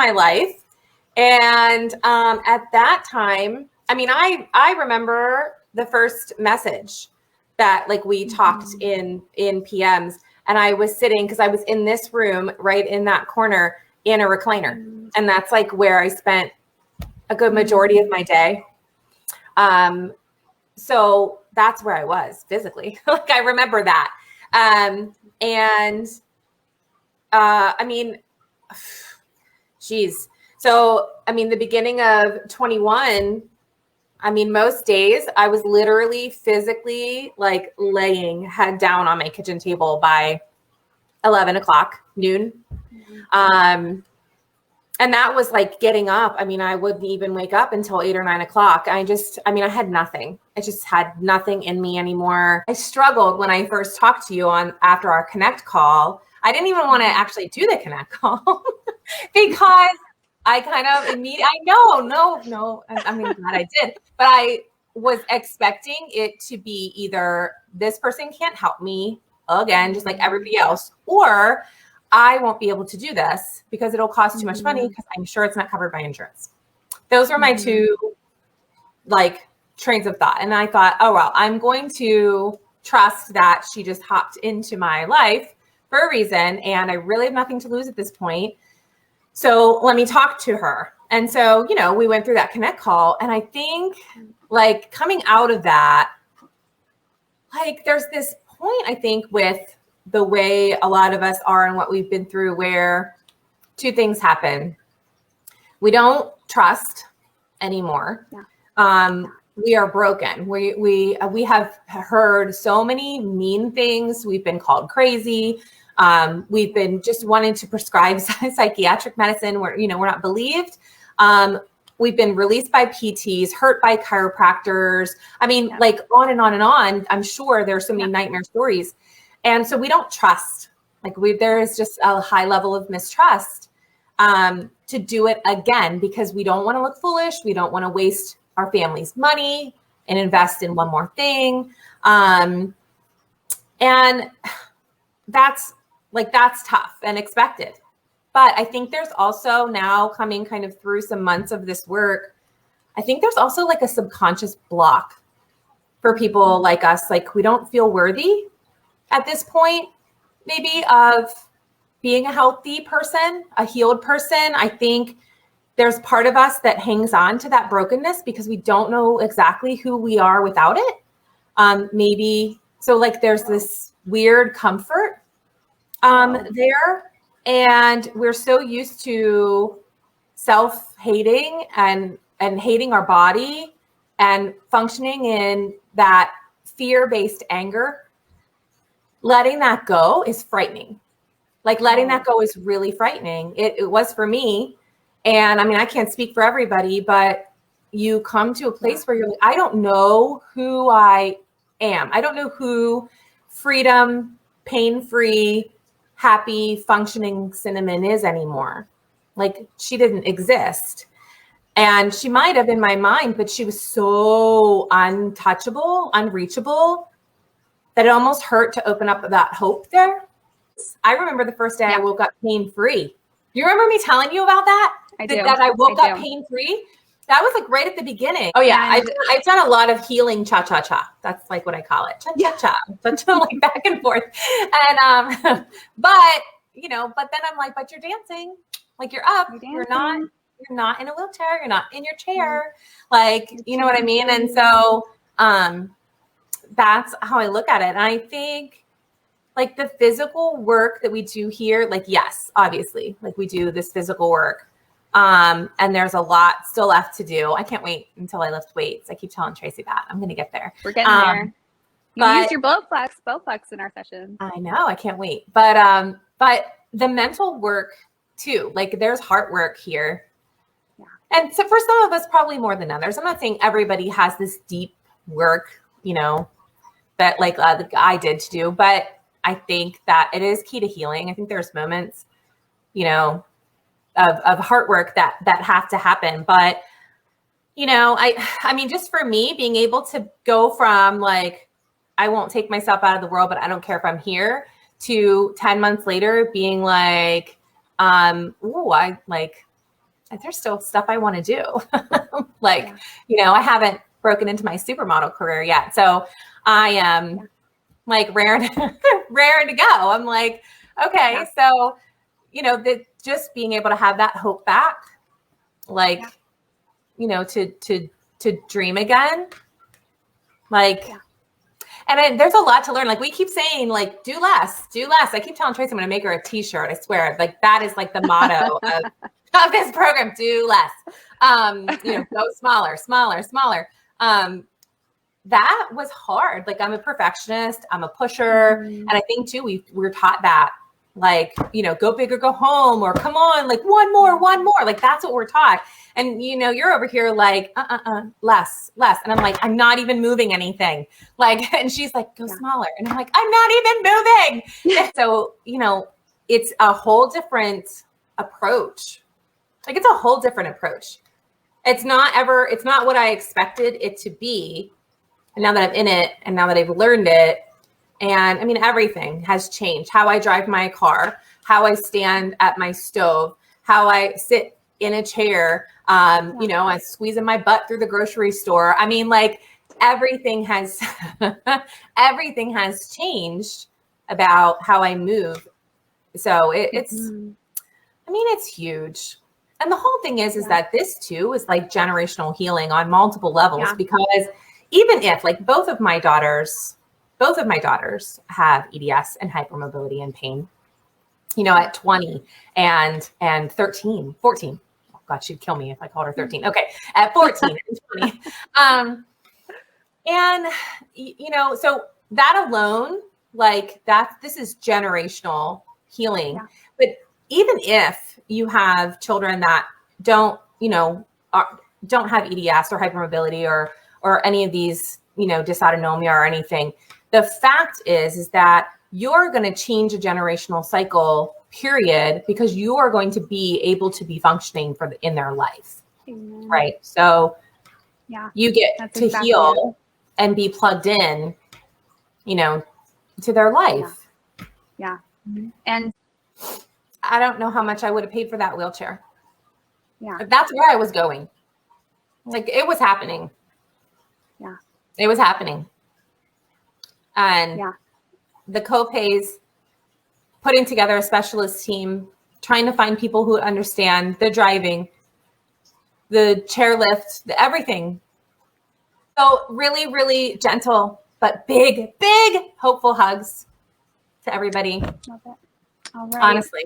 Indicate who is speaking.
Speaker 1: my life. And at that time, I mean, I remember the first message that like we talked in PMs, and I was sitting, because I was in this room right in that corner in a recliner. And that's like where I spent a good majority of my day. So that's where I was physically. Like I remember that. I mean, geez. So, I mean, the beginning of 21, I mean, most days I was literally physically like laying head down on my kitchen table by 11 o'clock, noon. And that was like getting up. I mean, I wouldn't even wake up until 8 or 9 o'clock. I had nothing. I just had nothing in me anymore. I struggled when I first talked to you after our Connect call. I didn't even want to actually do the Connect call because I kind of immediately, no. I mean, glad I did, but I was expecting it to be either this person can't help me again, just like everybody else, or I won't be able to do this because it'll cost too much money because I'm sure it's not covered by insurance. Those were my two like trains of thought. And I thought, oh, well, I'm going to trust that she just hopped into my life for a reason. And I really have nothing to lose at this point. So let me talk to her. And so, we went through that Connect call. And I think like coming out of that, like there's this point, I think, with the way a lot of us are and what we've been through, where two things happen. We don't trust anymore. Yeah. We are broken. We have heard so many mean things. We've been called crazy. We've been just wanting to prescribe psychiatric medicine where, we're not believed. We've been released by PTs, hurt by chiropractors. I mean, like on and on and on. I'm sure there's so many nightmare stories. And so we don't trust, there is just a high level of mistrust to do it again, because we don't want to look foolish. We don't want to waste our family's money and invest in one more thing. And that's tough and expected. But I think there's also now coming kind of through some months of this work, I think there's also like a subconscious block for people like us. Like we don't feel worthy at this point, maybe, of being a healthy person, a healed person. I think there's part of us that hangs on to that brokenness because we don't know exactly who we are without it. Maybe, so like there's this weird comfort there. And we're so used to self-hating and hating our body and functioning in that fear-based anger. Letting that go is frightening. Like letting that go is really frightening. It was for me. And I mean, I can't speak for everybody, but you come to a place where you're like, I don't know who I am. I don't know who freedom, pain-free, happy, functioning Cinnamon is anymore. Like she didn't exist. And she might have in my mind, but she was so untouchable, unreachable, that it almost hurt to open up that hope there. I remember the first day I woke up pain-free. You remember me telling you about that? That I woke up pain-free? That was like right at the beginning. Oh yeah, I've done a lot of healing cha-cha-cha. That's like what I call it, cha-cha-cha. But like back and forth. And but then I'm like, but you're dancing. Like you're up. You're not in a wheelchair. You're not in your chair. Like, you know what I mean? And so that's how I look at it. And I think like the physical work that we do here, like, yes, obviously, like we do this physical work. And there's a lot still left to do. I can't wait until I lift weights. I keep telling Tracy that I'm going to get there.
Speaker 2: We're getting there. You used your bow flex in our session.
Speaker 1: I know. I can't wait. But the mental work too, like there's heart work here. Yeah. And so for some of us, probably more than others. I'm not saying everybody has this deep work, that like I did to do, but I think that it is key to healing. I think there's moments, of heart work that have to happen. But, I mean, just for me, being able to go from like, I won't take myself out of the world, but I don't care if I'm here, to 10 months later being like, I like there's still stuff I want to do. Like, I haven't broken into my supermodel career yet. So I am like raring to go. I'm like, okay, so, just being able to have that hope back, like, to dream again, like, and there's a lot to learn. Like we keep saying, like, do less. I keep telling Tracy I'm going to make her a t-shirt. I swear. Like that is like the motto of this program, do less. Go smaller. That was hard. Like I'm a perfectionist. I'm a pusher. And I think too, we're taught that, like, go big or go home, or come on, like one more. Like that's what we're taught. And, you're over here like, less. And I'm like, I'm not even moving anything. Like, and she's like, go smaller. And I'm like, I'm not even moving. And so, it's a whole different approach. Like it's a whole different approach. It's not what I expected it to be. And now that I'm in it and now that I've learned it, and I mean, everything has changed. How I drive my car, how I stand at my stove, how I sit in a chair, I squeeze in my butt through the grocery store. I mean, like everything has changed about how I move. So it's huge. And the whole thing is that this too is like generational healing on multiple levels, because even if like both of my daughters have EDS and hypermobility and pain, at 20 and 13, 14. Oh God, she'd kill me if I called her 13. Okay. At 14 and 20. So that alone, like this is generational healing. Yeah. But even if you have children that don't have EDS or hypermobility or any of these, dysautonomia or anything, the fact is that you're going to change a generational cycle, period, because you are going to be able to be functioning in their life. Amen. Right. So you get to heal and be plugged in, to their life.
Speaker 2: Yeah. And
Speaker 1: I don't know how much I would have paid for that wheelchair.
Speaker 2: Yeah.
Speaker 1: But that's where I was going. Like it was happening.
Speaker 2: Yeah.
Speaker 1: It was happening. And the co-pays, putting together a specialist team, trying to find people who understand the driving, the chairlift, everything. So really, really gentle, but big, big, hopeful hugs to everybody.
Speaker 2: Love it. All right.
Speaker 1: Honestly.